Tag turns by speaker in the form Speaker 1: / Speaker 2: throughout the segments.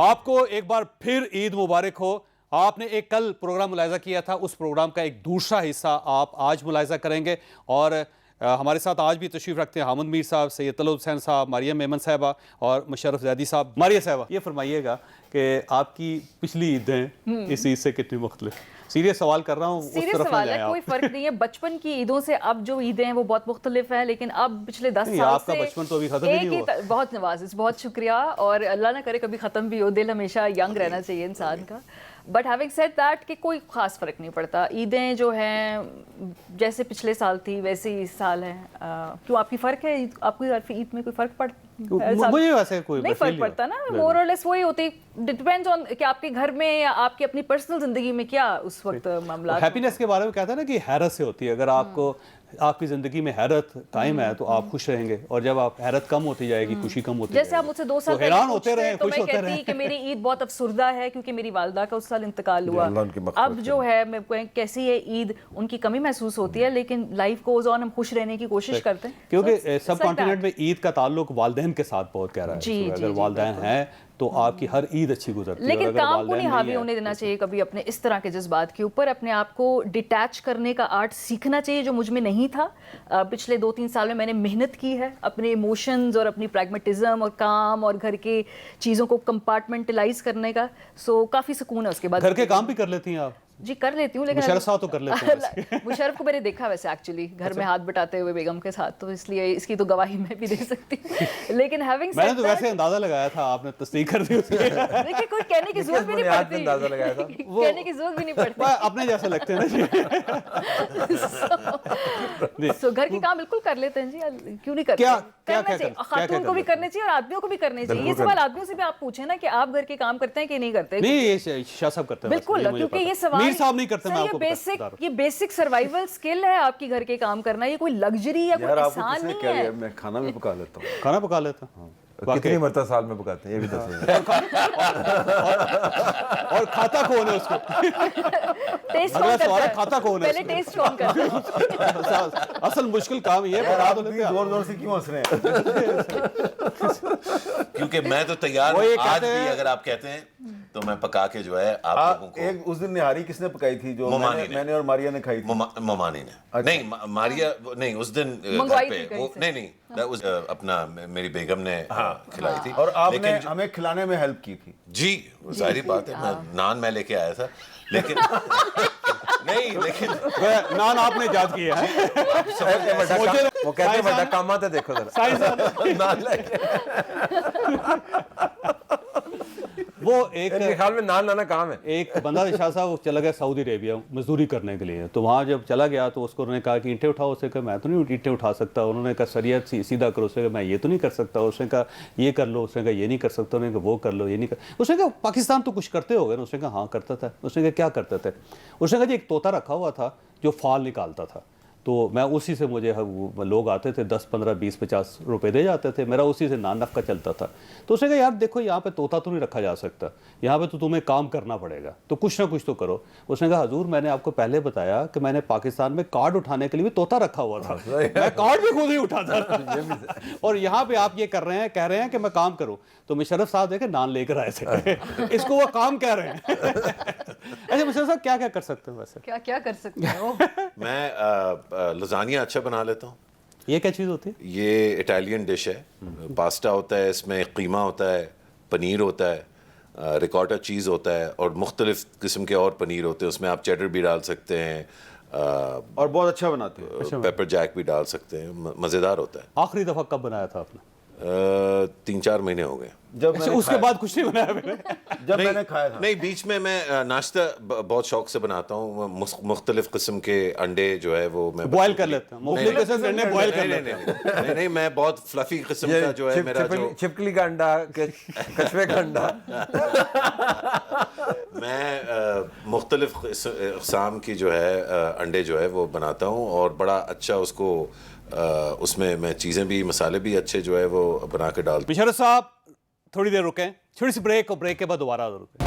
Speaker 1: آپ کو ایک بار پھر عید مبارک ہو. آپ نے ایک کل پروگرام ملاحظہ کیا تھا, اس پروگرام کا ایک دوسرا حصہ آپ آج ملاحظہ کریں گے, اور ہمارے ساتھ آج بھی تشریف رکھتے ہیں حامد میر صاحب, سید طلعت حسین صاحب, مریم میمن صاحبہ اور مشرف زیدی صاحب. ماریہ صاحبہ, یہ فرمائیے گا کہ آپ کی پچھلی عیدیں اس عید سے کتنی مختلف؟ سیریس سوال کر رہا ہوں, اس طرف نہ جائیں آپ.
Speaker 2: کوئی فرق نہیں ہے, بچپن کی عیدوں سے اب جو عیدیں ہیں وہ بہت مختلف ہیں, لیکن اب پچھلے 10 سال سے
Speaker 1: آپ کا بچپن تو ابھی ختم ہی نہیں ہوا.
Speaker 2: بہت نوازش, بہت شکریہ, اور اللہ نہ کرے کبھی ختم بھی ہو, دل ہمیشہ ینگ رہنا چاہیے انسان کا. بٹ ہیونگ سیڈ دیٹ کہ کوئی خاص فرق نہیں پڑتا, عیدیں جو ہیں جیسے پچھلے سال تھی ویسے ہی اس سال ہیں. کیوں آپ کی فرق ہے, آپ کی عید میں کوئی فرق پڑتا؟
Speaker 1: مجھے ویسے کوئی
Speaker 2: نہیں فرق پڑتا نا, مور اور لیس وہی ہوتی, ڈیپینڈز آن کہ آپ کے گھر میں یا آپ کی اپنی پرسنل زندگی میں کیا اس وقت معاملات.
Speaker 1: ہیپینس کے بارے میں کہتا ہے نا کہ حیرت سے ہوتی ہے, اگر آپ کو آپ کی زندگی میں حیرت قائم ہے تو آپ خوش رہیں گے, اور جب آپ حیرت کم ہوتی جائے گی, خوشی کم ہوتی جائے گی.
Speaker 2: جیسے آپ مجھ سے 2 سال
Speaker 1: حیران ہوتے رہے,
Speaker 2: تو
Speaker 1: خوش
Speaker 2: میں
Speaker 1: ہوتے رہے.
Speaker 2: کہتی کہ میری عید بہت افسردہ ہے کیونکہ میری والدہ کا اس سال انتقال ہوا. اب جو ہے میں کیسی ہے عید, ان کی کمی محسوس ہوتی ہے, لیکن لائف گوز آن, ہم خوش رہنے کی کوشش کرتے ہیں.
Speaker 1: کیونکہ سب کانٹیننٹ میں عید کا تعلق والدین کے ساتھ بہت گہرا ہے. اگر والدین ہیں تو آپ کی ہر عید اچھی گزرتی ہے.
Speaker 2: لیکن کام کو نہیں حاوی ہونے دینا چاہیے کبھی اپنے اس طرح کے جذبات کے اوپر. اپنے آپ کو ڈیٹیچ کرنے کا آرٹ سیکھنا چاہیے, جو مجھ میں نہیں تھا. پچھلے 2-3 سال میں نے محنت کی ہے اپنے ایموشنز اور اپنی پریگمیٹزم اور کام اور گھر کے چیزوں کو کمپارٹمنٹلائز کرنے کا. سو کافی سکون ہے اس کے بعد.
Speaker 1: گھر کے کام بھی کر لیتی ہیں آپ؟
Speaker 2: جی کر لیتی ہوں, لیکن
Speaker 1: مشرف صاحب تو کر لیتے ہیں.
Speaker 2: مشرف کو میں نے دیکھا ویسے ایکچولی گھر میں ہاتھ بٹاتے ہوئے بیگم کے ساتھ, تو اس لیے اس کی تو گواہی میں بھی دے سکتی ہوں. لیکن ہیونگ سیڈ
Speaker 1: میں نے تو ویسے اندازہ لگایا تھا, آپ نے تصدیق کر دی.
Speaker 2: دیکھیے کوئی کہنے کی ضرورت بھی نہیں پڑتی, کہنے کی ضرورت بھی نہیں پڑتی,
Speaker 1: اپنے جیسے لگتے ہیں نا.
Speaker 2: سو گھر کے کام بالکل کر لیتے ہیں جی, کیوں نہیں کرتے؟ کرنا چاہیے, خاتون کو بھی کرنے چاہیے اور آدمیوں کو بھی کرنے چاہیے. یہ سوال آدمیوں سے بھی آپ پوچھیں نا کہ آپ گھر کے کام کرتے ہیں کہ نہیں کرتے.
Speaker 1: نہیں, یہ شاہ صاحب کرتے ہیں
Speaker 2: بالکل, کیونکہ یہ سوال
Speaker 1: میر صاحب نہیں کرتے.
Speaker 2: یہ بیسک سروائیول اسکل ہے آپ کی گھر کے کام کرنا, یہ کوئی لگژری یا کوئی احسان نہیں ہے.
Speaker 3: میں کھانا بھی پکا لیتا ہوں.
Speaker 1: کھانا پکا لیتا ہوں.
Speaker 3: کتنی مرتبہ سال میں پکاتے ہیں یہ بھی دسیں.
Speaker 1: اور کھاتا کون ہے اس کو؟
Speaker 2: ٹیسٹ کون کرتا ہے؟
Speaker 1: کھاتا کون ہے؟
Speaker 2: پہلے ٹیسٹ کون کرتا ہے؟
Speaker 1: اصل مشکل کام یہ ہے.
Speaker 3: آپ زور زور سے کیوں ہنس رہے ہیں؟
Speaker 4: کیونکہ میں تو تیار ہوں آج بھی, اگر آپ کہتے ہیں تو میں پکا کے جو ہے آپ لوگوں کو.
Speaker 3: ایک اس دن نہاری کس نے پکائی تھی جو میں نے اور ماریا نے کھائی تھی؟
Speaker 4: ممانی نے. نہیں ماریا نہیں, اس دن گھر پہ نہیں, اپنا میری بیگم نے کھلائی تھی,
Speaker 3: اور آپ نے ہمیں کھلانے میں ہیلپ کی تھی.
Speaker 4: جی ظاہری بات ہے, نان میں لے کے آیا تھا, لیکن نہیں, لیکن
Speaker 1: نان آپ نے ایجاد کیا ہے.
Speaker 3: وہ کہتے ہیں بڑا کام آتا ہے, دیکھو ذرا.
Speaker 1: وہ ایک
Speaker 3: خیال میں نان لانا کام ہے.
Speaker 1: ایک بندہ شاہ صاحب وہ چلا گیا سعودی عربیہ مزدوری کرنے کے لیے, تو وہاں جب چلا گیا تو اس کو انہوں نے کہا کہ اینٹیں اٹھاؤ. اس نے کہا میں تو نہیں اینٹیں اٹھا سکتا. انہوں نے کہا سریعت سیدھا کرو. اس نے کہا میں یہ تو نہیں کر سکتا. اس نے کہا یہ کر لو. اس نے کہا یہ نہیں کر سکتا. انہوں نے کہا وہ کر لو, یہ نہیں کر. اس نے کہا پاکستان تو کچھ کرتے ہو گئے نا. اس نے کہا ہاں کرتا تھا. اس نے کہا کیا کرتے تھے؟ اس نے کہا جی ایک طوطا رکھا ہوا تھا جو فال نکالتا تھا, تو میں اسی سے, مجھے لوگ آتے تھے 10 15 20 50 روپے دے جاتے تھے, میرا اسی سے نان نفقہ چلتا تھا. تو اس نے کہا یار دیکھو یہاں پہ طوطا تو نہیں رکھا جا سکتا, یہاں پہ تو تمہیں کام کرنا پڑے گا, تو کچھ نہ کچھ تو کرو. اس نے کہا حضور میں نے آپ کو پہلے بتایا کہ میں نے پاکستان میں کارڈ اٹھانے کے لیے بھی طوطا رکھا ہوا تھا, میں کارڈ بھی خود ہی اٹھاتا تھا, اور یہاں پہ آپ یہ کر رہے ہیں, کہہ رہے ہیں کہ میں کام کروں. تو مشرف صاحب دیکھیں نان لے کر آئے تھے, اس کو وہ کام کہہ رہے ہیں. اچھا مشرف صاحب کیا کیا کر سکتے ہیں ویسے؟
Speaker 2: کیا کر سکتے ہیں؟
Speaker 4: میں لزانیہ اچھا بنا لیتا ہوں.
Speaker 1: یہ کیا چیز ہوتی ہے؟
Speaker 4: یہ اٹیلین ڈش ہے. پاستا ہوتا ہے, اس میں قیمہ ہوتا ہے, پنیر ہوتا ہے, ریکاٹا چیز ہوتا ہے, اور مختلف قسم کے اور پنیر ہوتے ہیں. اس میں آپ چیڈر بھی ڈال سکتے ہیں,
Speaker 3: اور بہت اچھا بناتے ہیں.
Speaker 4: پیپر جیک بھی ڈال سکتے ہیں, مزیدار ہوتا ہے.
Speaker 1: آخری دفعہ کب بنایا تھا آپ نے؟
Speaker 4: 3-4 مہینے ہو گئے.
Speaker 1: اس کے بعد کچھ نہیں بنایا میں نے.
Speaker 3: جب میں نے کھایا تھا.
Speaker 4: نہیں, بیچ میں ناشتہ بہت شوق سے بناتا ہوں. مختلف قسم کے انڈے جو ہے وہ میں
Speaker 1: بوائل کر لیتا ہوں. مختلف قسم کے انڈے بوائل کر لیتے ہیں.
Speaker 4: نہیں, میں بہت فلفی قسم کا جو ہے میرا جو
Speaker 3: چھپکلی کا انڈا, کچھوے کا انڈا,
Speaker 4: میں مختلف اقسام کی جو ہے انڈے جو ہے وہ بناتا ہوں, اور بڑا اچھا اس کو اس میں چیزیں بھی, مسالے بھی اچھے جو ہے وہ بنا کے ڈالتا ہوں.
Speaker 1: مشرف صاحب تھوڑی دیر رکیں, چھوٹی سی بریک, اور بریک کے بعد دوبارہ رکیں.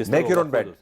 Speaker 5: Make your own bed.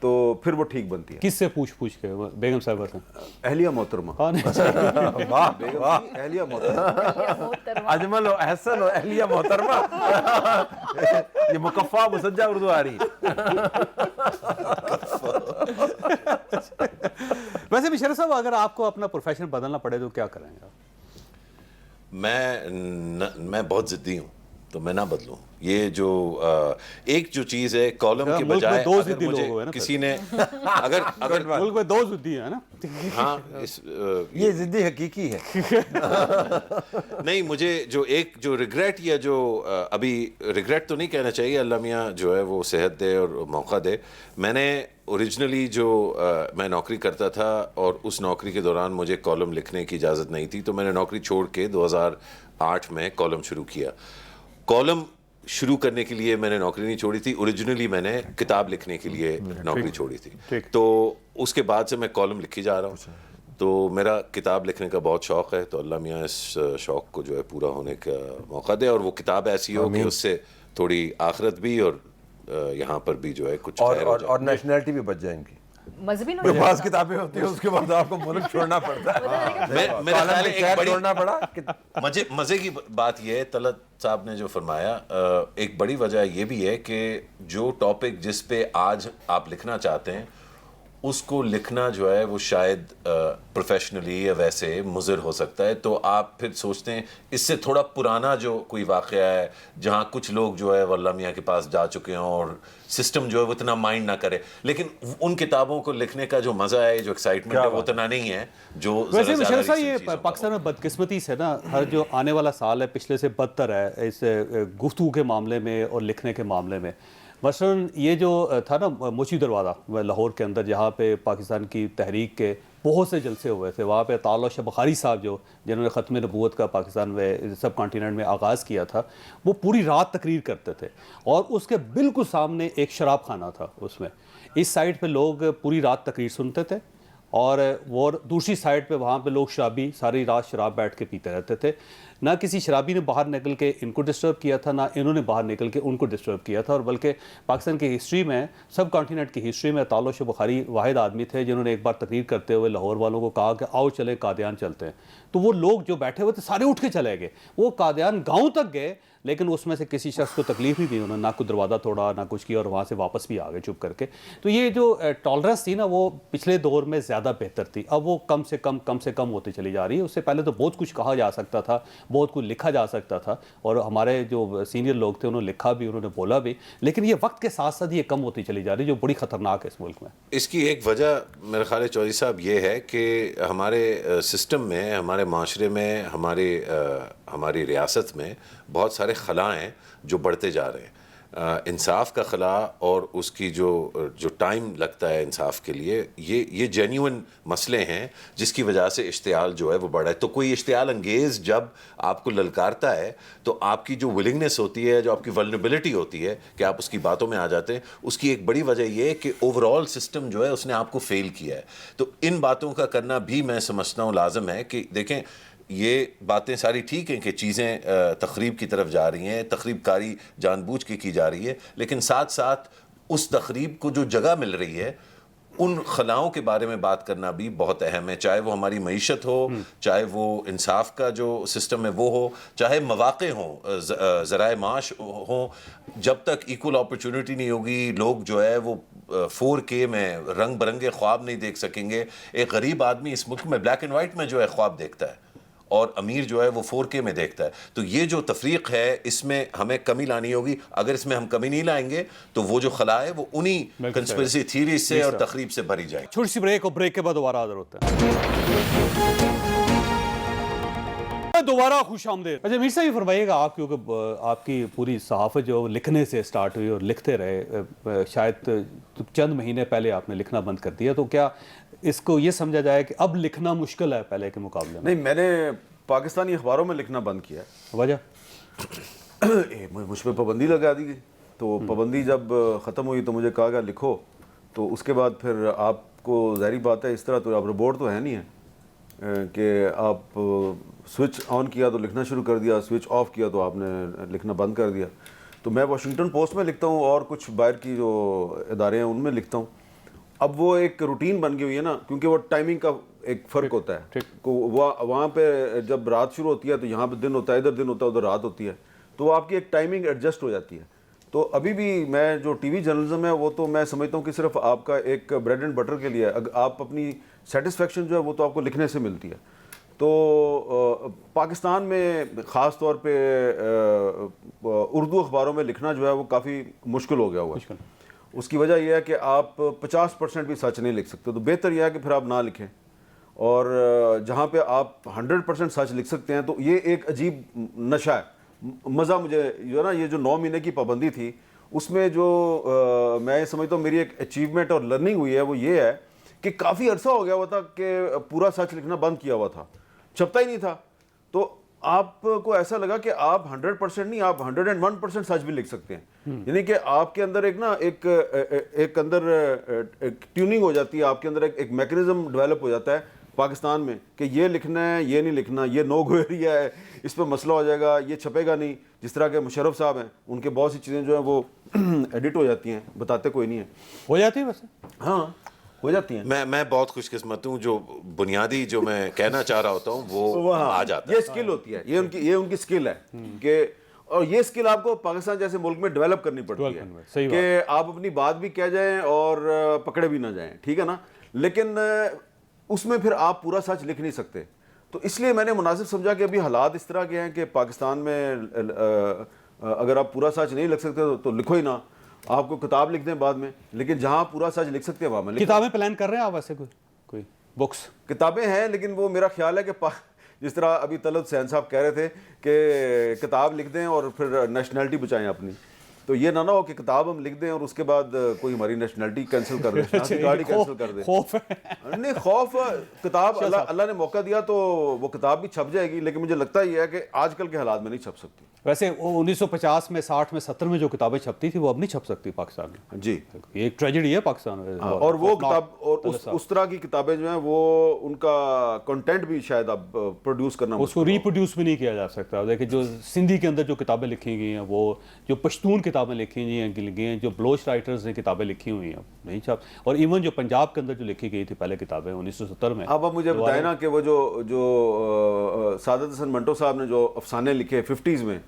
Speaker 3: تو پھر وہ ٹھیک بنتی ہے.
Speaker 1: کس سے پوچھ کے بیگم صاحبہ سے؟
Speaker 3: اہلیہ محترمہ.
Speaker 1: ہاں نہیں
Speaker 5: واہ
Speaker 3: بیگم
Speaker 5: واہ،
Speaker 3: کی اہلیہ محترمہ.
Speaker 5: اجمل و احسن و اہلیہ محترمہ. یہ مکفہ مسجع اردو آ رہی.
Speaker 1: ویسے مشرف صاحب اگر آپ کو اپنا پروفیشن بدلنا پڑے تو کیا کریں گے آپ؟
Speaker 4: میں بہت ضدی ہوں تو میں نہ بدلوں. یہ جو ایک جو چیز ہے کالم کے
Speaker 1: ملک میں
Speaker 4: بجائے
Speaker 1: دو
Speaker 4: اگر
Speaker 1: ضدی لوگ ہوئے
Speaker 4: مجھے
Speaker 1: نا
Speaker 4: کسی نے اگر
Speaker 1: ملک میں دو ضدی ہیں نا.
Speaker 4: ہاں
Speaker 5: یہ ضدی حقیقی ہے.
Speaker 4: نہیں، مجھے جو ایک جو ریگریٹ یا جو ابھی ریگریٹ تو نہیں کہنا چاہیے، اللہ میاں جو ہے وہ صحت دے اور موقع دے. میں نے اوریجنلی جو میں نوکری کرتا تھا اور اس نوکری کے دوران مجھے کالم لکھنے کی اجازت نہیں تھی، تو میں نے نوکری چھوڑ کے 2008 میں کالم شروع کیا. کالم شروع کرنے کے لیے میں نے نوکری نہیں چھوڑی تھی، اوریجنلی میں نے کتاب لکھنے کے لیے نوکری چھوڑی تھی. تو اس کے بعد سے میں کالم لکھی جا رہا ہوں. تو میرا کتاب لکھنے کا بہت شوق ہے، تو اللہ میاں اس شوق کو جو ہے پورا ہونے کا موقع دے، اور وہ کتاب ایسی ہو کہ اس سے تھوڑی آخرت بھی اور یہاں پر بھی جو ہے کچھ خیر ہو جائے.
Speaker 5: اور نیشنلٹی بھی بچ جائے ان کی.
Speaker 2: مذہبی نوجوان
Speaker 5: بعض کتابیں ہوتی ہیں اس کے بعد آپ کو ملک چھوڑنا پڑتا ہے.
Speaker 4: میرا خیال ہے ایک بڑی
Speaker 5: چھوڑنا پڑا.
Speaker 4: مزے کی بات یہ ہے، طلعت صاحب نے جو فرمایا، ایک بڑی وجہ یہ بھی ہے کہ جو ٹاپک جس پہ آج آپ لکھنا چاہتے ہیں اس کو لکھنا جو ہے وہ شاید پروفیشنلی یا ویسے مضر ہو سکتا ہے. تو آپ پھر سوچتے ہیں اس سے تھوڑا پرانا جو کوئی واقعہ ہے جہاں کچھ لوگ جو ہے وہ اللہ میاں کے پاس جا چکے ہیں اور سسٹم جو ہے وہ اتنا مائنڈ نہ کرے، لیکن ان کتابوں کو لکھنے کا جو مزہ ہے، جو ایکسائٹمنٹ ہے، وہ اتنا نہیں ہے جو
Speaker 1: ویسے مشرف صاحب یہ پاکستان میں بدقسمتی سے نا ہر جو آنے والا سال ہے پچھلے سے بدتر ہے اس گفتگو کے معاملے میں اور لکھنے کے معاملے میں. مثلاً یہ جو تھا نا موچی دروازہ لاہور کے اندر جہاں پہ پاکستان کی تحریک کے بہت سے جلسے ہوئے تھے، وہاں پہ طالع شاہ بخاری صاحب جنہوں نے ختم نبوت کا پاکستان میں سب کانٹیننٹ میں آغاز کیا تھا، وہ پوری رات تقریر کرتے تھے اور اس کے بالکل سامنے ایک شراب خانہ تھا. اس میں اس سائڈ پہ لوگ پوری رات تقریر سنتے تھے اور وہ دوسری سائڈ پہ وہاں پہ لوگ شرابی ساری رات شراب بیٹھ کے پیتے رہتے تھے. نہ کسی شرابی نے باہر نکل کے ان کو ڈسٹرب کیا تھا، نہ انہوں نے باہر نکل کے ان کو ڈسٹرب کیا تھا. اور بلکہ پاکستان کی ہسٹری میں، سب کانٹیننٹ کی ہسٹری میں طالع شاہ بخاری واحد آدمی تھے جنہوں نے ایک بار تقریر کرتے ہوئے لاہور والوں کو کہا کہ آؤ چلے قادیان چلتے ہیں. تو وہ لوگ جو بیٹھے ہوئے تھے سارے اٹھ کے چلے گئے. وہ قادیان گاؤں تک گئے لیکن اس میں سے کسی شخص کو تکلیف نہیں دی، انہوں نے نہ کوئی دروازہ توڑا نہ کچھ کیا اور وہاں سے واپس بھی آ گئے چپ کر کے. تو یہ جو ٹالرنس تھی نا وہ پچھلے دور میں زیادہ بہتر تھی. اب وہ کم سے کم ہوتی چلی جا رہی ہے. اس سے پہلے تو بہت کچھ کہا جا سکتا تھا، بہت کچھ لکھا جا سکتا تھا اور ہمارے جو سینئر لوگ تھے انہوں نے لکھا بھی، انہوں نے بولا بھی، لیکن یہ وقت کے ساتھ ساتھ یہ کم ہوتی چلی جا رہی ہے جو بڑی خطرناک ہے اس ملک میں.
Speaker 4: اس کی ایک وجہ میرے خیال ہے چودھری صاحب یہ ہے کہ ہمارے سسٹم میں، ہمارے معاشرے میں، ہماری ریاست میں بہت سارے خلا ہیں جو بڑھتے جا رہے ہیں. انصاف کا خلا اور اس کی جو ٹائم لگتا ہے انصاف کے لیے، یہ جینیون مسئلے ہیں جس کی وجہ سے اشتعال جو ہے وہ بڑھا ہے. تو کوئی اشتعال انگیز جب آپ کو للکارتا ہے تو آپ کی جو ولنگنس ہوتی ہے، جو آپ کی ولنریبلٹی ہوتی ہے کہ آپ اس کی باتوں میں آ جاتے ہیں، اس کی ایک بڑی وجہ یہ ہے کہ اوور آل سسٹم جو ہے اس نے آپ کو فیل کیا ہے. تو ان باتوں کا کرنا بھی میں سمجھتا ہوں لازم ہے کہ دیکھیں یہ باتیں ساری ٹھیک ہیں کہ چیزیں تخریب کی طرف جا رہی ہیں، تخریب کاری جان بوجھ کے کی جا رہی ہے، لیکن ساتھ ساتھ اس تخریب کو جو جگہ مل رہی ہے ان خلاؤں کے بارے میں بات کرنا بھی بہت اہم ہے. چاہے وہ ہماری معیشت ہو، چاہے وہ انصاف کا جو سسٹم ہے وہ ہو، چاہے مواقع ہوں، ذرائع معاش ہوں. جب تک ایکول اپرچونٹی نہیں ہوگی، لوگ جو ہے وہ 4K میں رنگ برنگے خواب نہیں دیکھ سکیں گے. ایک غریب آدمی اس ملک میں بلیک اینڈ وائٹ میں جو ہے خواب دیکھتا ہے اور امیر جو ہے وہ 4K میں دیکھتا ہے. تو یہ جو تفریق ہے اس میں ہمیں کمی لانی ہوگی. اگر اس میں ہم کمی نہیں لائیں گے تو وہ جو خلا ہے وہ انہی کنسپریسی تھیریز سے اور تخریب سے بھری جائے.
Speaker 1: چھوٹی سی بریک اور بریک کے بعد دوبارہ حاضر ہوتے ہیں. دوبارہ خوش آمدید. اچھا میر صاحب یہ فرمائیے گا، آپ کیونکہ آپ کی پوری صحافت جو لکھنے سے سٹارٹ ہوئی اور لکھتے رہے، شاید چند مہینے پہلے آپ نے لکھنا بند کر دیا، تو کیا اس کو یہ سمجھا جائے کہ اب لکھنا مشکل ہے پہلے کے مقابلے میں؟
Speaker 3: نہیں، میں نے پاکستانی اخباروں میں لکھنا بند کیا ہے.
Speaker 1: وجہ
Speaker 3: مجھ پہ پابندی لگا دی گئی. تو پابندی جب ختم ہوئی تو مجھے کہا گیا لکھو. تو اس کے بعد پھر آپ کو ظاہری بات ہے اس طرح تو آپ روبوٹ تو ہے نہیں ہے کہ آپ سوئچ آن کیا تو لکھنا شروع کر دیا، سوئچ آف کیا تو آپ نے لکھنا بند کر دیا. تو میں واشنگٹن پوسٹ میں لکھتا ہوں اور کچھ باہر کی جو ادارے ہیں ان میں لکھتا ہوں. اب وہ ایک روٹین بن گئی ہوئی ہے نا, کیونکہ وہ ٹائمنگ کا ایک فرق ہوتا ہے. وہاں پہ جب رات شروع ہوتی ہے تو یہاں پہ دن ہوتا ہے, ادھر دن ہوتا ہے ادھر رات ہوتی ہے, تو آپ کی ایک ٹائمنگ ایڈجسٹ ہو جاتی ہے. تو ابھی بھی میں جو ٹی وی جرنلزم ہے وہ تو میں سمجھتا ہوں کہ صرف آپ کا ایک بریڈ اینڈ بٹر کے لیے, اگر آپ اپنی سیٹسفیکشن جو ہے وہ تو آپ کو لکھنے سے ملتی ہے. تو پاکستان میں خاص طور پہ اردو اخباروں میں لکھنا جو ہے وہ کافی مشکل ہو گیا ہوا ہے. اس کی وجہ یہ ہے کہ آپ 50% بھی سچ نہیں لکھ سکتے, تو بہتر یہ ہے کہ پھر آپ نہ لکھیں, اور جہاں پہ آپ 100% سچ لکھ سکتے ہیں. تو یہ ایک عجیب نشہ ہے, مزہ مجھے جو ہے نا, یہ جو 9 مہینے کی پابندی تھی اس میں جو میں سمجھتا ہوں میری ایک اچیومنٹ اور لرننگ ہوئی ہے وہ یہ ہے کہ کافی عرصہ ہو گیا ہوا تھا کہ پورا سچ لکھنا بند کیا ہوا تھا, چھپتا ہی نہیں تھا. تو آپ کو ایسا لگا کہ آپ 100% نہیں, آپ 101% سچ بھی لکھ سکتے ہیں. یعنی کہ آپ کے اندر ایک نا ایک اندر ٹیوننگ ہو جاتی ہے, آپ کے اندر ایک میکنزم ڈیولپ ہو جاتا ہے پاکستان میں کہ یہ لکھنا ہے, یہ نہیں لکھنا, یہ نو گو ایریا ہے, اس پہ مسئلہ ہو جائے گا, یہ چھپے گا نہیں. جس طرح کے مشرف صاحب ہیں, ان کے بہت سی چیزیں جو ہیں وہ ایڈٹ ہو جاتی ہیں, بتاتے کوئی نہیں ہے.
Speaker 1: ہو جاتی ہے ویسے,
Speaker 3: ہاں ہو جاتی ہیں.
Speaker 4: میں بہت خوش قسمت ہوں, جو بنیادی جو میں کہنا چاہ رہا ہوتا ہوں وہ آ جاتا ہے.
Speaker 3: یہ اسکل ہوتی ہے, یہ ان کی اسکل ہے کہ, اور یہ اسکل آپ کو پاکستان جیسے ملک میں ڈیولپ کرنی پڑتی ہے کہ آپ اپنی بات بھی کہہ جائیں اور پکڑے بھی نہ جائیں, ٹھیک ہے نا. لیکن اس میں پھر آپ پورا سچ لکھ نہیں سکتے. تو اس لیے میں نے مناسب سمجھا کہ ابھی حالات اس طرح کے ہیں کہ پاکستان میں اگر آپ پورا سچ نہیں لکھ سکتے تو لکھو ہی نہ, آپ کو کتاب لکھ دیں بعد میں, لیکن جہاں پورا سچ لکھ سکتے ہیں وہاں میں.
Speaker 1: کتابیں پلان کر رہے ہیں آپ ویسے کوئی بکس؟
Speaker 3: کتابیں ہیں, لیکن وہ میرا خیال ہے کہ جس طرح ابھی طلعت حسین صاحب کہہ رہے تھے کہ کتاب لکھ دیں اور پھر نیشنلٹی بچائیں اپنی, تو یہ نہ ہو کہ کتاب ہم لکھ دیں اور اس کے بعد کوئی ہماری نیشنلٹی کینسل کر دے, شناختی کارڈ ہی کینسل کر دے.
Speaker 1: خوف ہے
Speaker 3: نہیں خوف, کتاب اللہ نے موقع دیا تو وہ کتاب بھی چھپ جائے گی, لیکن مجھے لگتا یہ ہے کہ آج کل کے حالات میں نہیں چھپ سکتی.
Speaker 1: ویسے 1950 میں 60 میں 70 میں جو کتابیں چھپتی تھی وہ اب نہیں چھپ سکتی پاکستان میں.
Speaker 3: جی,
Speaker 1: یہ ایک ٹریجڈی ہے پاکستان میں.
Speaker 3: اور وہ کتاب اور اس طرح کی کتابیں جو ہیں وہ ان کا کنٹینٹ بھی شاید اب پروڈیوس کرنا,
Speaker 1: اس کو ریپروڈیوس بھی نہیں کیا جا سکتا. دیکھیں جو سندھی کے اندر جو کتابیں لکھی گئی ہیں, وہ جو پشتون کتابیں لکھی گئی ہیں, جو بلوچ رائٹرز نے کتابیں لکھی ہوئی ہیں نہیں چھپ, اور ایون جو پنجاب کے اندر جو لکھی گئی تھی پہلے کتابیں 1970 میں.
Speaker 3: اب مجھے بتائیں نا کہ وہ جو سعادت حسن منٹو صاحب نے جو افسانے لکھے 50s میں,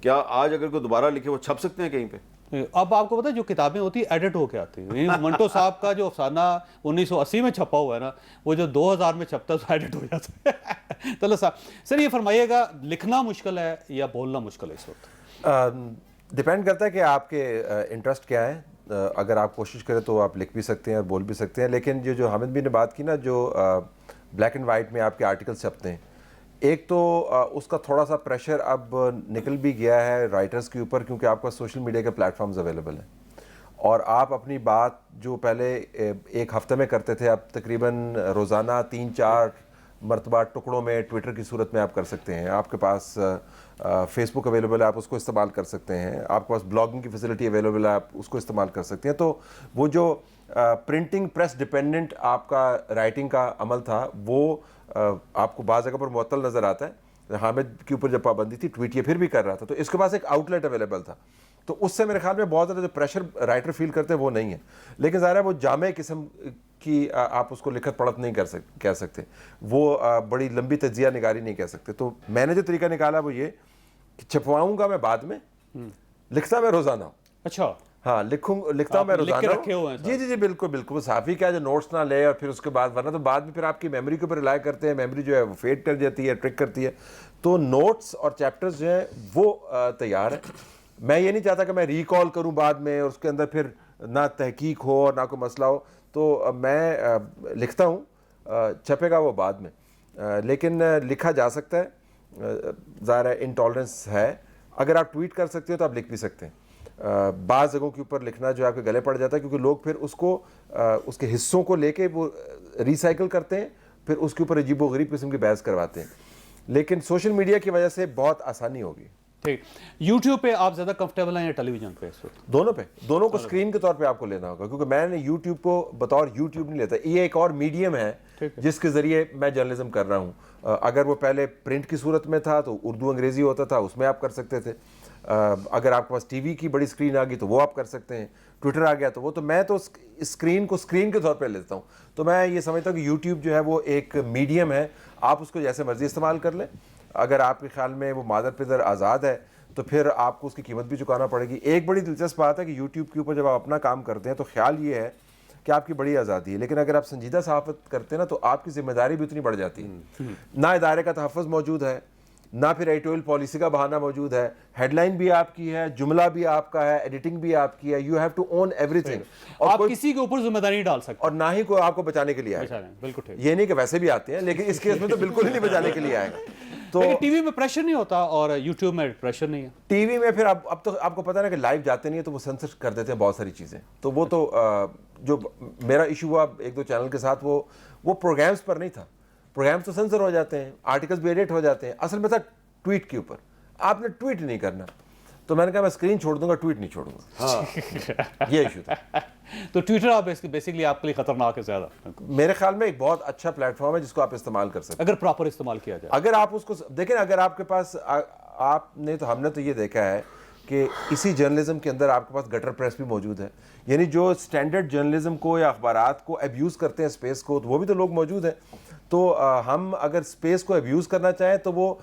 Speaker 3: کیا آج اگر کوئی دوبارہ لکھے وہ چھپ سکتے ہیں کہیں پہ؟
Speaker 1: اب آپ کو پتہ ہے جو کتابیں ہوتی ہیں ایڈٹ ہو کے آتی ہیں. منٹو صاحب کا جو افسانہ 1980 میں چھپا ہوا ہے نا, وہ جو 2000 میں چھپتا ہے تو ایڈٹ ہو جاتا ہے. طلعت صاحب سر یہ فرمائیے گا, لکھنا مشکل ہے یا بولنا مشکل ہے اس وقت؟
Speaker 5: ڈپینڈ کرتا ہے کہ آپ کے انٹرسٹ کیا ہے. اگر آپ کوشش کریں تو آپ لکھ بھی سکتے ہیں اور بول بھی سکتے ہیں. لیکن جو حامد بھی نے بات کی نا, جو بلیک اینڈ وائٹ میں آپ کے آرٹیکل چھپتے ہیں, ایک تو اس کا تھوڑا سا پریشر اب نکل بھی گیا ہے رائٹرز کے اوپر, کیونکہ آپ کا سوشل میڈیا کے پلیٹ فارمز اویلیبل ہیں, اور آپ اپنی بات جو پہلے ایک ہفتے میں کرتے تھے, اب تقریباً روزانہ 3-4 مرتبہ ٹکڑوں میں ٹویٹر کی صورت میں آپ کر سکتے ہیں. آپ کے پاس فیس بک اویلیبل ہے, آپ اس کو استعمال کر سکتے ہیں. آپ کے پاس بلاگنگ کی فیسلٹی اویلیبل ہے, آپ اس کو استعمال کر سکتے ہیں. تو وہ جو پرنٹنگ پریس ڈپینڈنٹ آپ کا رائٹنگ کا عمل تھا, وہ آپ کو بعض جگہ پر معطل نظر آتا ہے. حامد کے اوپر جب پابندی تھی, ٹویٹ یہ پھر بھی کر رہا تھا, تو اس کے پاس ایک آؤٹ لیٹ اویلیبل تھا. تو اس سے میرے خیال میں بہت زیادہ جو پریشر رائٹر فیل کرتے ہیں وہ نہیں ہے. لیکن ظاہر ہے وہ جامع قسم کی آپ اس کو لکھت پڑھت نہیں کہہ سکتے, وہ بڑی لمبی تجزیہ نگاری نہیں کہہ سکتے. تو میں نے جو طریقہ نکالا وہ یہ کہ چھپواؤں گا میں بعد میں, لکھتا میں روزانہ ہوں.
Speaker 1: اچھا,
Speaker 5: ہاں لکھتا ہوں میں روزانہ. جی بالکل. وہ صحافی کیا جو نوٹس نہ لے اور پھر اس کے بعد, ورنہ تو بعد میں پھر آپ کی میموری کے اوپر ریلائی کرتے ہیں, میموری جو ہے وہ فیڈ کر جاتی ہے, ٹرک کرتی ہے. تو نوٹس اور چیپٹرز جو ہیں وہ تیار ہیں. میں یہ نہیں چاہتا کہ میں ریکال کروں بعد میں اور اس کے اندر پھر نہ تحقیق ہو اور نہ کوئی مسئلہ ہو. تو میں لکھتا ہوں, چھپے گا وہ بعد میں, لیکن لکھا جا سکتا ہے. ظاہر ہے انٹالرنس ہے, اگر آپ ٹویٹ کر سکتے ہو تو آپ لکھ بھی سکتے ہیں. بعض جگہوں کے اوپر لکھنا جو آپ کے گلے پڑ جاتا ہے, کیونکہ لوگ پھر اس کو اس کے حصوں کو لے کے وہ ریسائیکل کرتے ہیں, پھر اس کے اوپر عجیب و غریب قسم کی بحث کرواتے ہیں. لیکن سوشل میڈیا کی وجہ سے بہت آسانی ہوگی.
Speaker 1: ٹھیک. یوٹیوب پہ آپ زیادہ کمفرٹیبل ہیں یا ٹیلی ویژن پہ اس وقت؟
Speaker 5: دونوں پہ, دونوں کو اسکرین کے طور پہ آپ کو لینا ہوگا, کیونکہ میں نے یوٹیوب کو بطور یوٹیوب نہیں لیتا. یہ ایک اور میڈیم ہے جس کے ذریعے میں جرنلزم کر رہا ہوں. اگر وہ پہلے پرنٹ کی صورت میں تھا تو اردو انگریزی ہوتا تھا, اس میں آپ کر سکتے تھے. اگر آپ کے پاس ٹی وی کی بڑی اسکرین آ گئی تو وہ آپ کر سکتے ہیں, ٹویٹر آ گیا تو وہ, تو میں تو اسکرین کو اسکرین کے طور پہ لیتا ہوں. تو میں یہ سمجھتا ہوں کہ یوٹیوب جو ہے وہ ایک میڈیم ہے, آپ اس کو جیسے مرضی استعمال کر لیں. اگر آپ کے خیال میں وہ مادر پدر آزاد ہے تو پھر آپ کو اس کی قیمت بھی چکانا پڑے گی. ایک بڑی دلچسپ بات ہے کہ یوٹیوب کے اوپر جب آپ اپنا کام کرتے ہیں تو خیال یہ ہے کہ آپ کی بڑی آزادی ہے, لیکن اگر آپ سنجیدہ صحافت کرتے ہیں نا تو آپ کی ذمہ داری بھی اتنی بڑھ جاتی ہے. نہ ادارے کا تحفظ موجود ہے, نہ پھر ایڈیٹوریل پالیسی کا بہانہ موجود ہے. ہیڈ لائن بھی آپ کی ہے, جملہ بھی آپ کا ہے, ایڈیٹنگ بھی آپ کی ہے. یو ہیو ٹو اون ایوری تھنگ.
Speaker 1: آپ کسی کے اوپر ذمہ داری نہیں ڈال سکتے,
Speaker 5: اور نہ ہی کوئی آپ کو بچانے کے لیے آئے.
Speaker 1: بالکل ٹھیک.
Speaker 5: یہ نہیں کہ ویسے بھی آتے ہیں, لیکن اس کیس میں تو بالکل ہی نہیں بچانے کے لیے آئے گا. تو
Speaker 1: ٹی وی میں پریشر نہیں ہوتا اور یوٹیوب میں پریشر نہیں ہے.
Speaker 5: ٹی وی میں پھر اب تو آپ کو پتا ہے کہ لائیو جاتے نہیں ہے تو وہ سینسر کر دیتے ہیں بہت ساری چیزیں. تو وہ تو جو میرا ایشو ہوا ایک دو چینل کے ساتھ, وہ پروگرامز پر نہیں تھا. پروگرامز تو سینسر ہو جاتے ہیں, آرٹیکلز بھی ایڈٹ ہو جاتے ہیں. اصل میں تھا ٹویٹ کے اوپر, آپ نے ٹویٹ نہیں کرنا. تو میں نے کہا میں اسکرین چھوڑ دوں گا, ٹویٹ نہیں چھوڑوں گا. یہ ایشو تھا.
Speaker 1: تو ٹویٹر آپ بیسکلی آپ کے لیے خطرناک ہے زیادہ.
Speaker 5: میرے خیال میں ایک بہت اچھا پلیٹ فارم ہے جس کو آپ استعمال کر سکتے ہیں
Speaker 1: اگر پراپر استعمال کیا جائے.
Speaker 5: اگر آپ اس کو دیکھیں, اگر آپ کے پاس, آپ نے تو, ہم نے تو یہ دیکھا ہے کہ اسی جرنلزم کے اندر آپ کے پاس گٹر پریس بھی موجود ہے. یعنی جو سٹینڈرڈ جرنلزم کو یا اخبارات کو ابیوز کرتے ہیں اسپیس کو, تو وہ بھی تو لوگ موجود ہیں. تو ہم اگر اسپیس کو ابیوز کرنا چاہیں تو وہ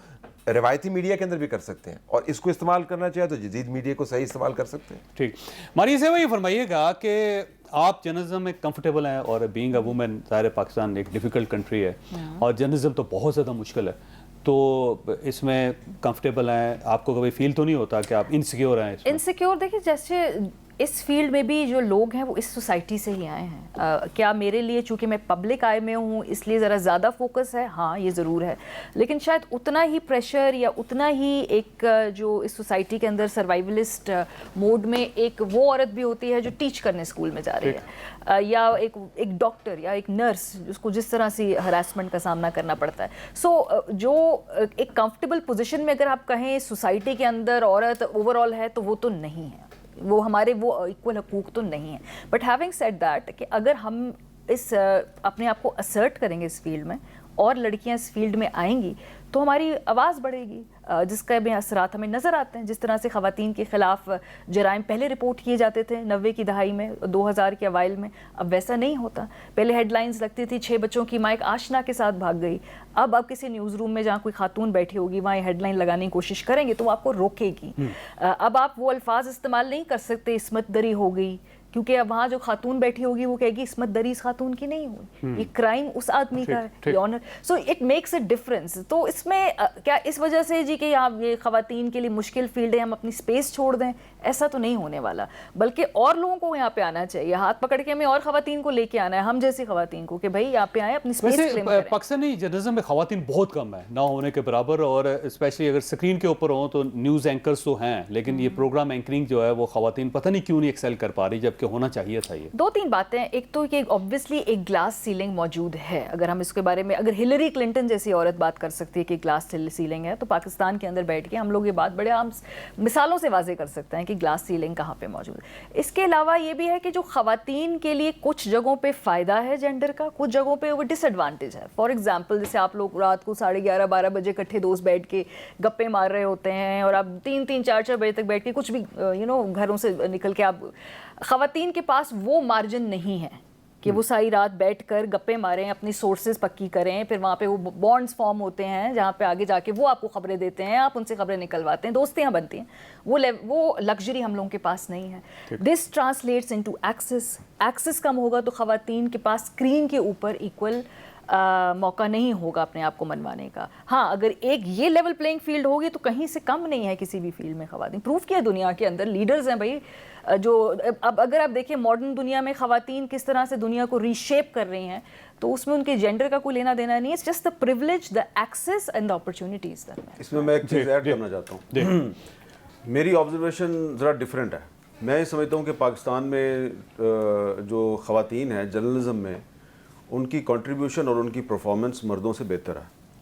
Speaker 5: روایتی میڈیا کے اندر بھی کر سکتے ہیں, اور اس کو استعمال کرنا چاہے تو جدید میڈیا کو صحیح استعمال کر سکتے ہیں.
Speaker 1: ٹھیک. ماریہ صاحب یہ فرمائیے گا کہ آپ جرنلزم میں کمفرٹیبل ہیں, اور بینگ اے وومن, ظاہر پاکستان ایک ڈیفیکلٹ کنٹری ہے اور جرنلزم تو بہت زیادہ مشکل ہے, تو اس میں کمفرٹیبل ہیں, آپ کو کبھی فیل تو نہیں ہوتا کہ آپ انسیکیور ہیں؟
Speaker 2: انسیکیور دیکھیں, جیسے اس فیلڈ میں بھی جو لوگ ہیں وہ اس سوسائٹی سے ہی آئے ہیں. کیا میرے لیے, چونکہ میں پبلک آئے میں ہوں اس لیے ذرا زیادہ فوکس ہے؟ ہاں یہ ضرور ہے, لیکن شاید اتنا ہی پریشر یا اتنا ہی ایک جو اس سوسائٹی کے اندر سروائیولسٹ موڈ میں ایک وہ عورت بھی ہوتی ہے جو ٹیچ کرنے اسکول میں جا رہی ہے, یا ایک ڈاکٹر یا ایک نرس جس کو جس طرح سے ہراسمنٹ کا سامنا کرنا پڑتا ہے. سو جو ایک کمفرٹیبل پوزیشن میں اگر آپ کہیں سوسائٹی کے اندر عورت اوور آل ہے تو وہ تو نہیں ہے, وہ ہمارے وہ ایکول حقوق تو نہیں ہیں. بٹ ہیونگ سیڈ دیٹ, کہ اگر ہم اس اپنے آپ کو اسرٹ کریں گے اس فیلڈ میں اور لڑکیاں اس فیلڈ میں آئیں گی تو ہماری آواز بڑھے گی, جس کا بھی اثرات ہمیں نظر آتے ہیں. جس طرح سے خواتین کے خلاف جرائم پہلے رپورٹ کیے جاتے تھے 90 کی دہائی میں, 2000 کے اوائل میں, اب ویسا نہیں ہوتا. پہلے ہیڈ لائنز لگتی تھی 6 بچوں کی ماں ایک آشنا کے ساتھ بھاگ گئی. اب آپ کسی نیوز روم میں جہاں کوئی خاتون بیٹھی ہوگی وہاں ہیڈ لائن لگانے کی کوشش کریں گے تو وہ آپ کو روکے گی. اب آپ وہ الفاظ استعمال نہیں کر سکتے عصمت دری ہو گئی, کیونکہ اب وہاں جو خاتون بیٹھی ہوگی وہ کہے گی عصمت دری اس خاتون کی نہیں ہوئی, یہ کرائم اس آدمی کا ہے, owner. So it makes a difference. تو اس میں کیا اس وجہ سے جی کہ آپ یہ خواتین کے لیے مشکل فیلڈ ہے ہم اپنی اسپیس چھوڑ دیں, ایسا تو نہیں ہونے والا. بلکہ اور لوگوں کو یہاں پہ آنا چاہیے, ہاتھ پکڑ کے ہمیں اور خواتین کو لے کے آنا ہے, ہم جیسی خواتین کو, کہ بھائی یہاں پہ آئیں اپنی اسپیس کلیم کریں.
Speaker 1: پاکستانی جرنلزم میں خواتین بہت کم ہے, نہ ہونے کے برابر, اور اسپیشلی اگر اسکرین کے اوپر ہوں تو نیوز اینکرز تو ہیں, لیکن یہ پروگرام اینکرنگ جو ہے وہ خواتین پتہ نہیں کیوں نہیں ایکسل کر پا رہی, جبکہ ہونا چاہیے تھا.
Speaker 2: 2-3 باتیں. ایک تو کہ obviously ایک گلاس سیلنگ موجود ہے. اگر ہم اس کے بارے میں, اگر ہلری کلنٹن جیسی عورت بات کر سکتی ہے کہ گلاس سیلنگ ہے, تو پاکستان کے اندر بیٹھ کے ہم لوگ یہ بات بڑے عام مثالوں سے واضح کر سکتے ہیں کہ گلاس سیلنگ کہاں پہ موجود ہے. اس کے علاوہ یہ بھی ہے کہ جو خواتین کے لیے کچھ جگہوں پہ فائدہ ہے جینڈر کا, کچھ جگہوں پہ وہ ڈس ایڈوانٹیج ہے. فار ایگزامپل جیسے آپ لوگ رات کو 11:30-12 بجے اکٹھے دوست بیٹھ کے گپے مار رہے ہوتے ہیں, اور آپ 3-4 بجے تک بیٹھ کے کچھ بھی گھروں سے نکل کے, آپ خواتین کے پاس وہ مارجن نہیں ہے کہ وہ ساری رات بیٹھ کر گپے ماریں, اپنی سورسز پکی کریں, پھر وہاں پہ وہ بانڈز فارم ہوتے ہیں جہاں پہ آگے جا کے وہ آپ کو خبریں دیتے ہیں, آپ ان سے خبریں نکلواتے ہیں, دوستیاں بنتی ہیں. وہ لگژری ہم لوگوں کے پاس نہیں ہے. دس ٹرانسلیٹس انٹو ایکسس. ایکسس کم ہوگا تو خواتین کے پاس اسکرین کے اوپر ایکول موقع نہیں ہوگا اپنے آپ کو منوانے کا. ہاں اگر ایک یہ لیول پلینگ فیلڈ ہوگی تو کہیں سے کم نہیں ہے کسی بھی فیلڈ میں خواتین. پروف کیا دنیا کے اندر لیڈرز ہیں بھائی, جو اب اگر آپ دیکھیں ماڈرن دنیا میں خواتین کس طرح سے دنیا کو ری شیپ کر رہی ہیں, تو اس میں ان کے جینڈر کا کوئی لینا دینا نہیں ہے. Just the privilege, the access and the opportunities.
Speaker 3: اس میں ایک چیز ایڈ کرنا چاہتا ہوں. میری آبزرویشن ذرا ڈفرینٹ ہے. میں یہ سمجھتا ہوں کہ پاکستان میں جو خواتین ہیں جرنلزم میں, ان کی کنٹریبیوشن اور ان کی پرفارمنس مردوں سے بہتر ہے.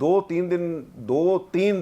Speaker 3: 2-3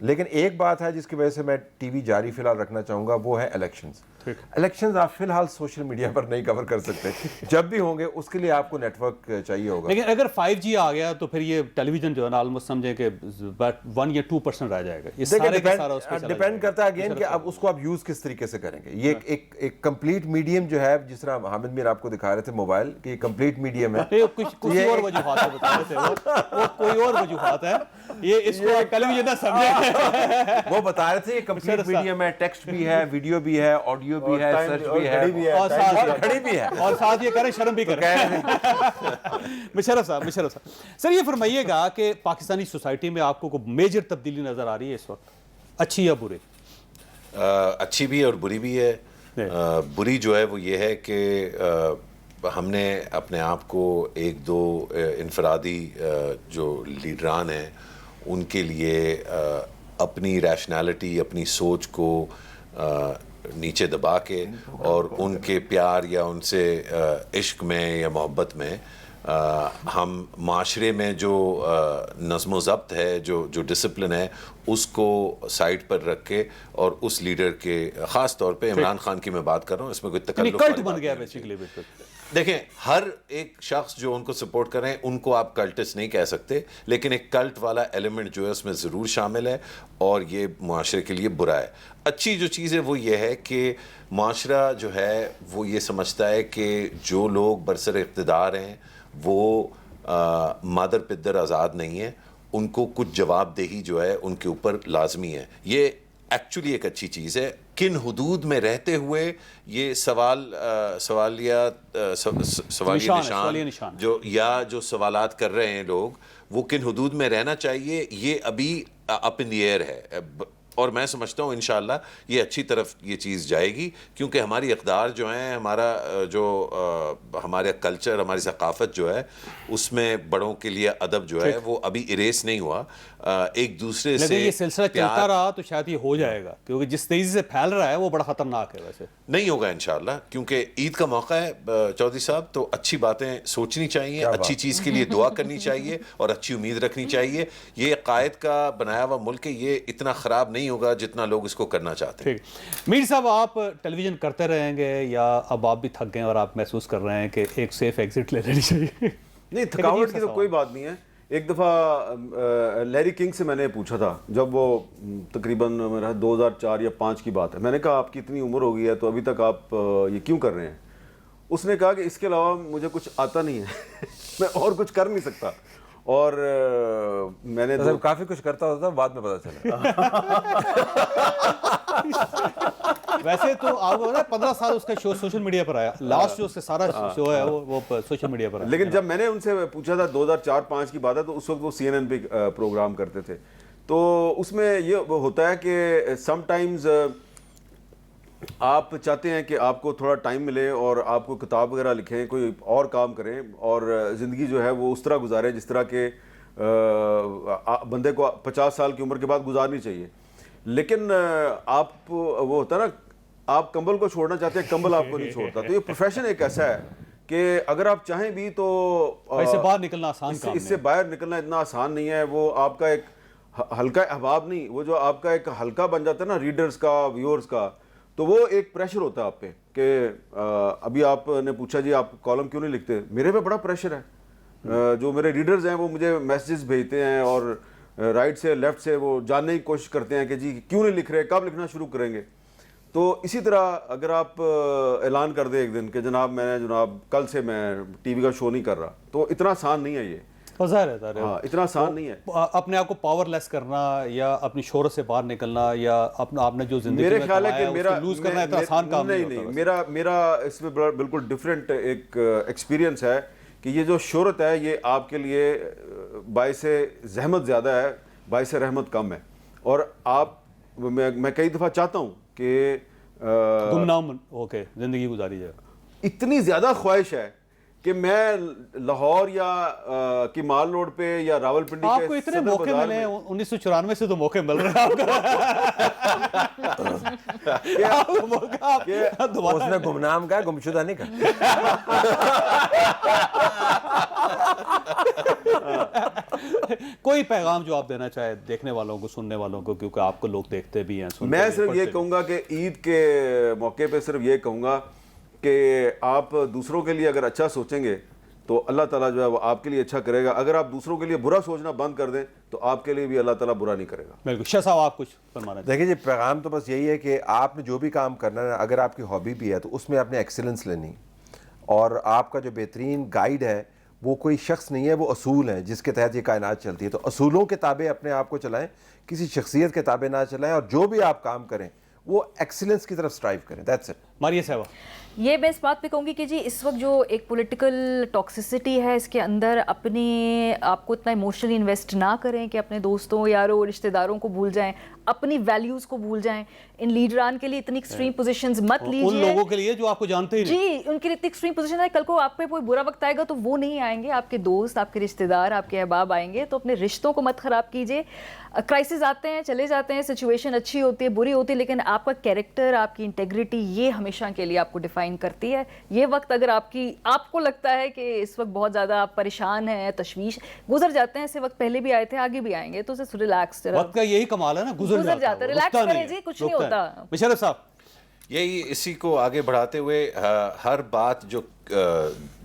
Speaker 5: لیکن ایک بات ہے جس کی وجہ سے میں ٹی وی جاری فی الحال رکھنا چاہوں گا, وہ ہے الیکشنز. الیکشنز آپ فی الحال سوشل میڈیا پر نہیں کور کر سکتے, جب بھی ہوں گے اس کے لیے آپ کو نیٹ ورک چاہیے ہوگا.
Speaker 1: لیکن اگر 5G آ گیا تو پھر یہ ٹیلی ویژن جو ہے نا آلموسٹ سمجھیں کہ 1 یا 2% رہ جائے گا. یہ سارے کا سارا اس پہ چلا
Speaker 5: ڈیپینڈ کرتا ہے اگین کہ اب اس کو آپ یوز کس طریقے سے کریں گے. یہ ایک کمپلیٹ میڈیم جو ہے, جس طرح حامد میر آپ کو دکھا رہے تھے موبائل, کہ یہ کمپلیٹ میڈیم ہے.
Speaker 1: کچھ اور وجوہات ہے بتا رہے تھے, وہ کوئی اور وجوہات ہے, یہ اس کو ٹیلی ویژن نہ سمجھے.
Speaker 5: وہ بتا رہے تھے یہ کمپلیٹ میڈیم ہے, ٹیکسٹ بھی ہے, ویڈیو بھی ہے, آڈیو بھی ہے, سرچ بھی ہے,
Speaker 1: اور
Speaker 5: گھڑی بھی ہے,
Speaker 1: اور ساتھ یہ کریں شرم بھی کریں. مشرف صاحب سر یہ فرمائیے گا کہ پاکستانی سوسائٹی میں آپ کو کوئی میجر تبدیلی نظر آ رہی ہے اس وقت, اچھی یا بری؟
Speaker 4: اچھی بھی ہے اور بری بھی ہے. بری جو ہے وہ یہ ہے کہ ہم نے اپنے آپ کو ایک دو انفرادی جو لیڈران ہیں ان کے لیے اپنی ریشنالٹی, اپنی سوچ کو نیچے دبا کے اور ان کے پیار یا ان سے عشق میں یا محبت میں ہم معاشرے میں جو نظم و ضبط ہے, جو ڈسپلن ہے, اس کو سائڈ پر رکھ کے, اور اس لیڈر کے خاص طور پہ عمران خان کی میں بات کر رہا ہوں, اس میں کوئی تکلف
Speaker 1: کلٹ بن گیا بیسیکلی.
Speaker 4: دیکھیں ہر ایک شخص جو ان کو سپورٹ کر رہے ہیں ان کو آپ کلٹس نہیں کہہ سکتے, لیکن ایک کلٹ والا ایلیمنٹ جو ہے اس میں ضرور شامل ہے, اور یہ معاشرے کے لیے برا ہے. اچھی جو چیز ہے وہ یہ ہے کہ معاشرہ جو ہے وہ یہ سمجھتا ہے کہ جو لوگ برسر اقتدار ہیں وہ مادر پدر آزاد نہیں ہیں, ان کو کچھ جواب دہی جو ہے ان کے اوپر لازمی ہے. یہ ایکچولی ایک اچھی چیز ہے. کن حدود میں رہتے ہوئے یہ سوالیہ نشان جو سوالات کر رہے ہیں لوگ, وہ کن حدود میں رہنا چاہیے, یہ ابھی اپ ان دی ایئر ہے. اور میں سمجھتا ہوں انشاءاللہ یہ اچھی طرف یہ چیز جائے گی, کیونکہ ہماری اقدار جو ہیں, ہمارا کلچر, ہماری ثقافت جو ہے, اس میں بڑوں کے لیے ادب جو ہے وہ ابھی اریز نہیں ہوا. ایک دوسرے سے
Speaker 1: یہ سلسلہ چلتا رہا تو شاید یہ ہو جائے گا, کیونکہ جس تیزی سے پھیل رہا ہے وہ بڑا خطرناک ہے. ویسے نہیں
Speaker 4: ہوگا انشاءاللہ, کیونکہ عید کا موقع ہے چودھری صاحب, تو اچھی باتیں سوچنی چاہیے, اچھی چیز کے لیے دعا کرنی چاہیے اور اچھی امید رکھنی چاہیے. یہ قائد کا بنایا ہوا ملک ہے, یہ اتنا خراب نہیں ہوگا جتنا لوگ اس کو کرنا چاہتے ہیں.
Speaker 1: میر صاحب آپ ٹیلی ویژن کرتے رہیں گے یا اب آپ بھی تھک گئے اور آپ محسوس کر رہے ہیں کہ ایک سیف ایگزٹ لے لینی چاہیے؟
Speaker 3: نہیں, تھکاوٹ کی تو کوئی بات نہیں ہے. ایک دفعہ لیری کنگ سے میں نے پوچھا تھا, جب وہ تقریباً میرا 2004 یا 2005 کی بات ہے, میں نے کہا آپ کی اتنی عمر ہو گئی ہے تو ابھی تک آپ یہ کیوں کر رہے ہیں؟ اس نے کہا کہ اس کے علاوہ مجھے کچھ آتا نہیں ہے, میں اور کچھ کر نہیں سکتا. اور میں نے
Speaker 5: کافی کچھ کرتا ہوتا تھا, بعد میں پتا چلا.
Speaker 1: ویسے تو آپ کو 15 سال اس کا شو سوشل میڈیا پر آیا, لاسٹ جو اس کا سارا شو ہے وہ سوشل میڈیا پر آیا.
Speaker 3: لیکن جب میں نے ان سے پوچھا تھا 2004-05 کی بات ہے, تو اس وقت وہ CNN پہ پروگرام کرتے تھے, تو اس میں یہ ہوتا ہے کہ سم ٹائمز آپ چاہتے ہیں کہ آپ کو تھوڑا ٹائم ملے اور آپ کو کتاب وغیرہ لکھیں, کوئی اور کام کریں, اور زندگی جو ہے وہ اس طرح گزاریں جس طرح کہ بندے کو 50 سال کی عمر کے بعد گزارنی چاہیے. لیکن آپ وہ ہوتا ہے نا, آپ کمبل کو چھوڑنا چاہتے ہیں, کمبل آپ کو نہیں چھوڑتا. تو یہ پروفیشن ایک ایسا ہے کہ اگر آپ چاہیں بھی تو
Speaker 1: اس سے باہر نکلنا آسان کام ہے.
Speaker 3: اس سے باہر نکلنا اتنا آسان نہیں ہے. وہ آپ کا ایک ہلکا احباب نہیں, وہ جو آپ کا ایک ہلکا بن جاتا ہے نا ریڈرز کا, ویورز کا, تو وہ ایک پریشر ہوتا ہے آپ پہ کہ ابھی آپ نے پوچھا جی آپ کالم کیوں نہیں لکھتے, میرے پہ بڑا پریشر ہے. جو میرے ریڈرز ہیں وہ مجھے میسیجز بھیجتے ہیں اور رائٹ سے لیفٹ سے وہ جاننے کی کوشش کرتے ہیں کہ جی کیوں نہیں لکھ رہے, کب لکھنا شروع کریں گے. تو اسی طرح اگر آپ اعلان کر دیں ایک دن کہ جناب کل سے میں ٹی وی کا شو نہیں کر رہا, تو اتنا آسان نہیں ہے. یہ
Speaker 1: ظاہر ہے,
Speaker 3: ہاں اتنا آسان نہیں ہے.
Speaker 1: اپنے آپ کو پاور لیس کرنا یا اپنی شہرت سے باہر نکلنا یا آپ نے جو زندگی
Speaker 3: میرے
Speaker 1: میں
Speaker 3: خیال ہے
Speaker 1: کمایا
Speaker 3: کہ میرا
Speaker 1: لوز کرنا اتنا آسان کام نہیں ہوتا.
Speaker 3: میرا اس میں بالکل ڈفرینٹ ایک ایکسپیرینس ہے کہ یہ جو شہرت ہے یہ آپ کے لیے باعث زحمت زیادہ ہے, باعث رحمت کم ہے. اور میں کئی دفعہ چاہتا ہوں کہ
Speaker 1: گمنام ہو کے زندگی گزاری جائے.
Speaker 3: اتنی زیادہ خواہش ہے کہ میں لاہور یا کی مال روڈ پہ یا راول پنڈی
Speaker 1: آپ کو اتنے موقع ملے ہیں, 1994 سے تو موقع مل رہے ہیں
Speaker 5: اس نے گمنام کہا, گمشدہ نہیں کہا.
Speaker 1: کوئی پیغام جو آپ دینا چاہے دیکھنے والوں کو, سننے والوں کو, کیونکہ آپ کو لوگ دیکھتے بھی ہیں, سنتے
Speaker 3: میں
Speaker 1: بھی,
Speaker 3: صرف
Speaker 1: پڑھتے
Speaker 3: یہ
Speaker 1: بھی.
Speaker 3: کہوں گا کہ عید کے موقع پہ صرف یہ کہوں گا کہ آپ دوسروں کے لیے اگر اچھا سوچیں گے تو اللہ تعالیٰ جو ہے وہ آپ کے لیے اچھا کرے گا. اگر آپ دوسروں کے لیے برا سوچنا بند کر دیں تو آپ کے لیے بھی اللہ تعالیٰ برا نہیں کرے گا.
Speaker 1: بالکل. شاہ صاحب آپ کچھ فرمانا چاہیں؟
Speaker 5: دیکھیں جی, پیغام تو بس یہی ہے کہ آپ نے جو بھی کام کرنا ہے, اگر آپ کی ہابی بھی ہے تو اس میں آپ نے ایکسیلنس لینی, اور آپ کا جو بہترین گائیڈ ہے وہ کوئی شخص نہیں ہے, وہ اصول ہیں جس کے تحت یہ کائنات چلتی ہے. تو اصولوں کے تابع اپنے آپ کو چلائیں, کسی شخصیت کے تابع نہ چلائیں, اور جو بھی آپ کام کریں وہ ایکسیلنس کی طرف اسٹرائیو کریں. That's it.
Speaker 1: ماریہ صاحبہ.
Speaker 2: یہ میں اس بات پہ کہوں گی کہ جی اس وقت جو ایک پولیٹیکل ٹاکسیسٹی ہے اس کے اندر اپنے آپ کو اتنا ایموشنلی انویسٹ نہ کریں کہ اپنے دوستوں, یاروں, رشتہ داروں کو بھول جائیں, اپنی ویلیوز کو بھول جائیں. ان لیڈران کے لیے اتنی ایکسٹریم پوزیشنز مت لیجیے.
Speaker 1: ان لوگوں کے لیے جو آپ کو جانتے ہی نہیں.
Speaker 2: جی, ان کے لیے اتنی ایکسٹریم پوزیشن ہے, کل کو آپ پہ کوئی برا وقت آئے گا تو وہ نہیں آئیں گے, آپ کے دوست, آپ کے رشتہ دار, آپ کے احباب آئیں گے. تو اپنے رشتوں کو مت خراب کیجیے. کرائسس آتے ہیں, چلے جاتے ہیں, سچویشن اچھی ہوتی ہے, بری ہوتی ہے, لیکن آپ کا کیریکٹر, آپ کی انٹیگریٹی, یہ ہمیشہ کے لیے آپ کو ڈیفائن کرتی ہے. یہ وقت اگر آپ کو لگتا ہے کہ اس وقت بہت زیادہ آپ پریشان ہیں, تشویش, گزر جاتے ہیں. ایسے وقت پہلے بھی آئے تھے, آگے بھی آئیں گے, تو اسے ریلیکس,
Speaker 1: وقت کا یہی کمال ہے نا, گزر جاتا ہے,
Speaker 2: ریلیکس کریں جی, کچھ نہیں ہوتا.
Speaker 1: مشرف صاحب.
Speaker 4: یہی اسی کو آگے بڑھاتے ہوئے ہر بات جو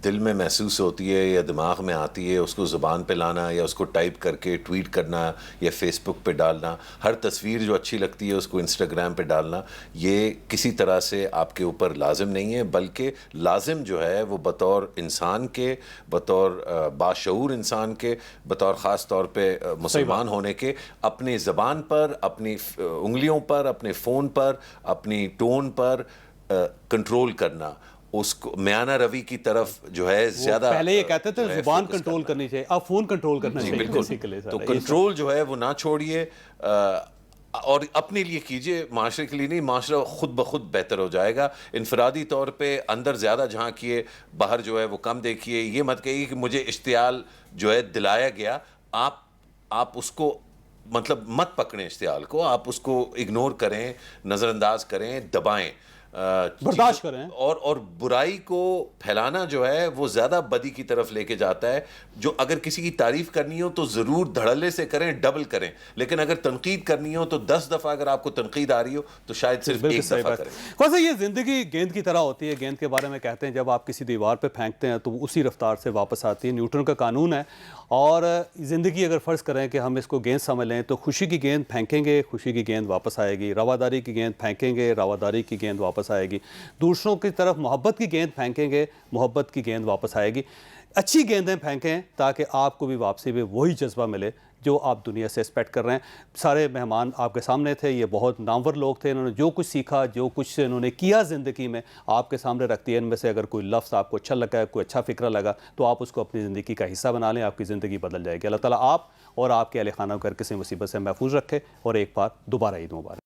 Speaker 4: دل میں محسوس ہوتی ہے یا دماغ میں آتی ہے اس کو زبان پہ لانا, یا اس کو ٹائپ کر کے ٹویٹ کرنا, یا فیس بک پہ ڈالنا, ہر تصویر جو اچھی لگتی ہے اس کو انسٹاگرام پہ ڈالنا, یہ کسی طرح سے آپ کے اوپر لازم نہیں ہے. بلکہ لازم جو ہے وہ بطور انسان کے, بطور باشعور انسان کے, بطور خاص طور پہ مسلمان ہونے کے, اپنی زبان پر, اپنی انگلیوں پر, اپنے فون پر, اپنی ٹون پر کنٹرول کرنا, اس کو میانہ روی کی طرف جو ہے زیادہ.
Speaker 1: پہلے یہ کہتے تھے زبان کنٹرول کرنی چاہیے, اب فون کنٹرول کرنا چاہیے.
Speaker 4: بالکل. تو کنٹرول جو ہے وہ نہ چھوڑیے, اور اپنے لیے کیجئے, معاشرے کے لیے نہیں. معاشرہ خود بخود بہتر ہو جائے گا. انفرادی طور پہ اندر زیادہ جھانکیے, باہر جو ہے وہ کم دیکھیے. یہ مت کہیے کہ مجھے اشتعال جو ہے دلایا گیا, آپ اس کو مطلب مت پکڑیں اشتعال کو, آپ اس کو اگنور کریں, نظر انداز کریں, دبائیں,
Speaker 1: برداشت کریں.
Speaker 4: اور برائی کو پھیلانا جو ہے وہ زیادہ بدی کی طرف لے کے جاتا ہے. جو اگر کسی کی تعریف کرنی ہو تو ضرور دھڑلے سے کریں, ڈبل کریں, لیکن اگر تنقید کرنی ہو تو 10 دفعہ اگر آپ کو تنقید آ رہی ہو تو شاید صرف ایک دفعہ کریں.
Speaker 1: کون سا یہ زندگی گیند کی طرح ہوتی ہے. گیند کے بارے میں کہتے ہیں جب آپ کسی دیوار پہ پھینکتے ہیں تو وہ اسی رفتار سے واپس آتی ہے. نیوٹن کا قانون ہے. اور زندگی اگر فرض کریں کہ ہم اس کو گیند سمجھ لیں تو خوشی کی گیند پھینکیں گے, خوشی کی گیند واپس آئے گی. رواداری کی گیند پھینکیں گے, رواداری کی گیند واپس آئے گی. دوسروں کی طرف محبت کی گیند پھینکیں گے, محبت کی گیند واپس آئے گی. اچھی گیندیں پھینکیں تاکہ آپ کو بھی واپسی میں وہی جذبہ ملے جو آپ دنیا سے ایکسپیکٹ کر رہے ہیں. سارے مہمان آپ کے سامنے تھے, یہ بہت نامور لوگ تھے. انہوں نے جو کچھ سیکھا, جو کچھ انہوں نے کیا زندگی میں آپ کے سامنے رکھ دیا. ان میں سے اگر کوئی لفظ آپ کو اچھا لگا, کوئی اچھا فکرہ لگا تو آپ اس کو اپنی زندگی کا حصہ بنا لیں, آپ کی زندگی بدل جائے گی. اللہ تعالیٰ آپ اور آپ کے اہل خانہ کو ہر کسی مصیبت سے محفوظ رکھے, اور ایک بار دوبارہ عید مبارک.